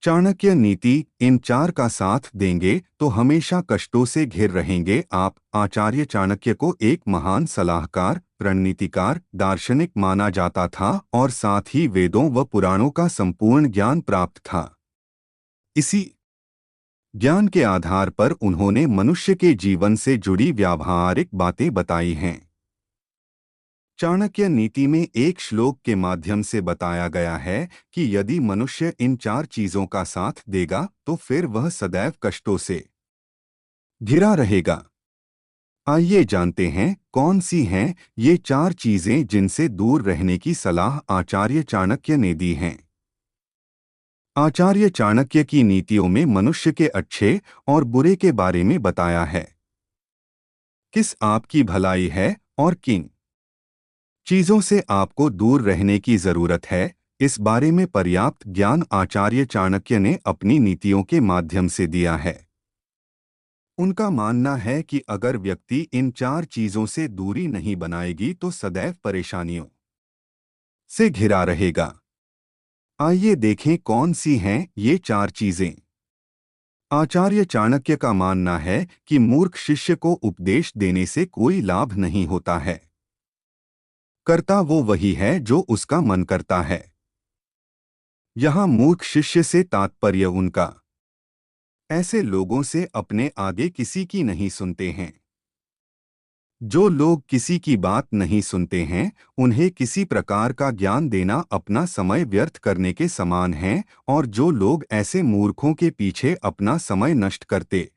चाणक्य नीति इन चार का साथ देंगे तो हमेशा कष्टों से घिर रहेंगे आप। आचार्य चाणक्य को एक महान सलाहकार, रणनीतिकार, दार्शनिक माना जाता था और साथ ही वेदों व पुराणों का संपूर्ण ज्ञान प्राप्त था। इसी ज्ञान के आधार पर उन्होंने मनुष्य के जीवन से जुड़ी व्यावहारिक बातें बताई हैं। चाणक्य नीति में एक श्लोक के माध्यम से बताया गया है कि यदि मनुष्य इन चार चीजों का साथ देगा तो फिर वह सदैव कष्टों से घिरा रहेगा। आइए जानते हैं कौन सी हैं ये चार चीजें जिनसे दूर रहने की सलाह आचार्य चाणक्य ने दी हैं। आचार्य चाणक्य की नीतियों में मनुष्य के अच्छे और बुरे के बारे में बताया है। किस आपकी भलाई है और किन चीजों से आपको दूर रहने की जरूरत है, इस बारे में पर्याप्त ज्ञान आचार्य चाणक्य ने अपनी नीतियों के माध्यम से दिया है। उनका मानना है कि अगर व्यक्ति इन चार चीजों से दूरी नहीं बनाएगी तो सदैव परेशानियों से घिरा रहेगा। आइए देखें कौन सी हैं ये चार चीजें। आचार्य चाणक्य का मानना है कि मूर्ख शिष्य को उपदेश देने से कोई लाभ नहीं होता है। करता वो वही है जो उसका मन करता है। यहाँ मूर्ख शिष्य से तात्पर्य उनका ऐसे लोगों से अपने आगे किसी की नहीं सुनते हैं। जो लोग किसी की बात नहीं सुनते हैं उन्हें किसी प्रकार का ज्ञान देना अपना समय व्यर्थ करने के समान है, और जो लोग ऐसे मूर्खों के पीछे अपना समय नष्ट करते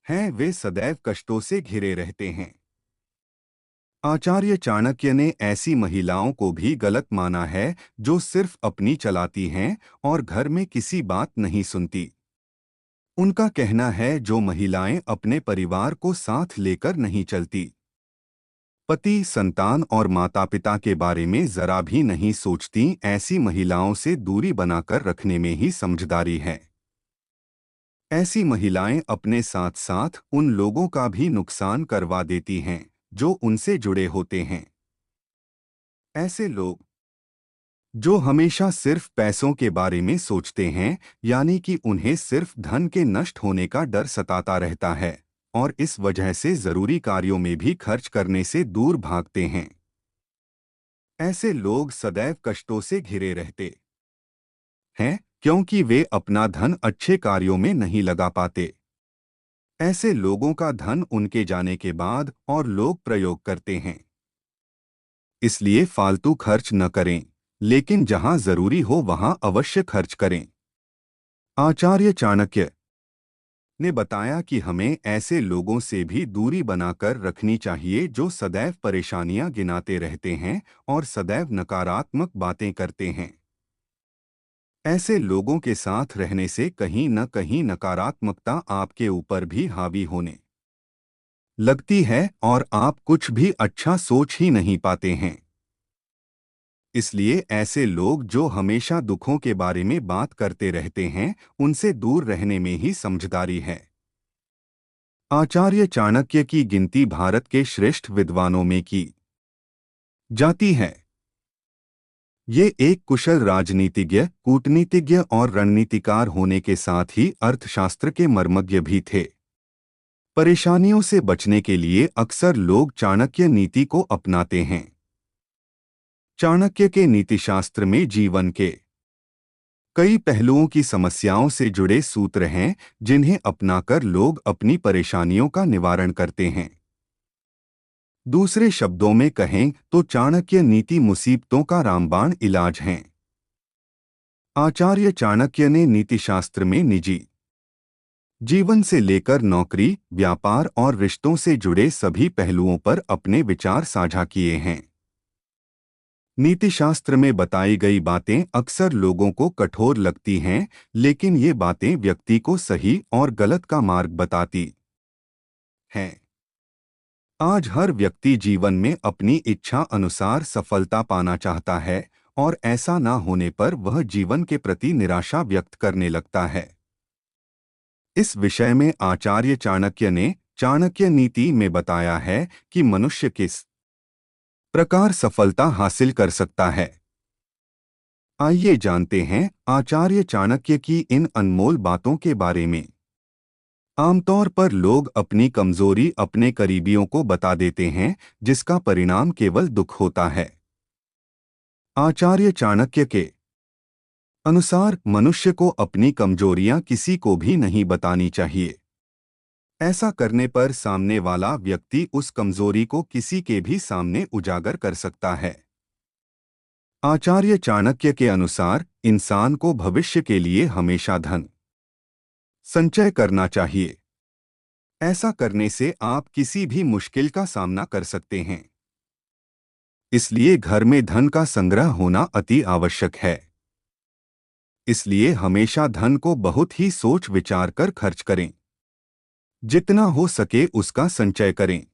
हैं वे सदैव कष्टों से घिरे रहते हैं। आचार्य चाणक्य ने ऐसी महिलाओं को भी गलत माना है जो सिर्फ अपनी चलाती हैं और घर में किसी बात नहीं सुनती। उनका कहना है जो महिलाएं अपने परिवार को साथ लेकर नहीं चलती, पति, संतान और माता पिता के बारे में जरा भी नहीं सोचती, ऐसी महिलाओं से दूरी बनाकर रखने में ही समझदारी है। ऐसी महिलाएं अपने साथ साथ उन लोगों का भी नुकसान करवा देती हैं जो उनसे जुड़े होते हैं। ऐसे लोग जो हमेशा सिर्फ पैसों के बारे में सोचते हैं, यानी कि उन्हें सिर्फ धन के नष्ट होने का डर सताता रहता है और इस वजह से जरूरी कार्यों में भी खर्च करने से दूर भागते हैं। ऐसे लोग सदैव कष्टों से घिरे रहते हैं क्योंकि वे अपना धन अच्छे कार्यों में नहीं लगा पाते। ऐसे लोगों का धन उनके जाने के बाद और लोग प्रयोग करते हैं। इसलिए फालतू खर्च न करें, लेकिन जहां जरूरी हो वहां अवश्य खर्च करें। आचार्य चाणक्य ने बताया कि हमें ऐसे लोगों से भी दूरी बनाकर रखनी चाहिए जो सदैव परेशानियां गिनाते रहते हैं और सदैव नकारात्मक बातें करते हैं। ऐसे लोगों के साथ रहने से कहीं न कहीं नकारात्मकता आपके ऊपर भी हावी होने लगती है और आप कुछ भी अच्छा सोच ही नहीं पाते हैं। इसलिए ऐसे लोग जो हमेशा दुखों के बारे में बात करते रहते हैं उनसे दूर रहने में ही समझदारी है। आचार्य चाणक्य की गिनती भारत के श्रेष्ठ विद्वानों में की जाती है। ये एक कुशल राजनीतिज्ञ, कूटनीतिज्ञ और रणनीतिकार होने के साथ ही अर्थशास्त्र के मर्मज्ञ भी थे। परेशानियों से बचने के लिए अक्सर लोग चाणक्य नीति को अपनाते हैं। चाणक्य के नीतिशास्त्र में जीवन के कई पहलुओं की समस्याओं से जुड़े सूत्र हैं जिन्हें अपनाकर लोग अपनी परेशानियों का निवारण करते हैं। दूसरे शब्दों में कहें तो चाणक्य नीति मुसीबतों का रामबाण इलाज है। आचार्य चाणक्य ने नीतिशास्त्र में निजी जीवन से लेकर नौकरी, व्यापार और रिश्तों से जुड़े सभी पहलुओं पर अपने विचार साझा किए हैं। नीतिशास्त्र में बताई गई बातें अक्सर लोगों को कठोर लगती हैं, लेकिन ये बातें व्यक्ति को सही और गलत का मार्ग बताती हैं। आज हर व्यक्ति जीवन में अपनी इच्छा अनुसार सफलता पाना चाहता है और ऐसा ना होने पर वह जीवन के प्रति निराशा व्यक्त करने लगता है। इस विषय में आचार्य चाणक्य ने चाणक्य नीति में बताया है कि मनुष्य किस प्रकार सफलता हासिल कर सकता है। आइए जानते हैं आचार्य चाणक्य की इन अनमोल बातों के बारे में। आमतौर पर लोग अपनी कमजोरी अपने करीबियों को बता देते हैं, जिसका परिणाम केवल दुख होता है। आचार्य चाणक्य के अनुसार मनुष्य को अपनी कमजोरियां किसी को भी नहीं बतानी चाहिए। ऐसा करने पर सामने वाला व्यक्ति उस कमजोरी को किसी के भी सामने उजागर कर सकता है। आचार्य चाणक्य के अनुसार इंसान को भविष्य के लिए हमेशा धन संचय करना चाहिए। ऐसा करने से आप किसी भी मुश्किल का सामना कर सकते हैं। इसलिए घर में धन का संग्रह होना अति आवश्यक है। इसलिए हमेशा धन को बहुत ही सोच विचार कर खर्च करें। जितना हो सके उसका संचय करें।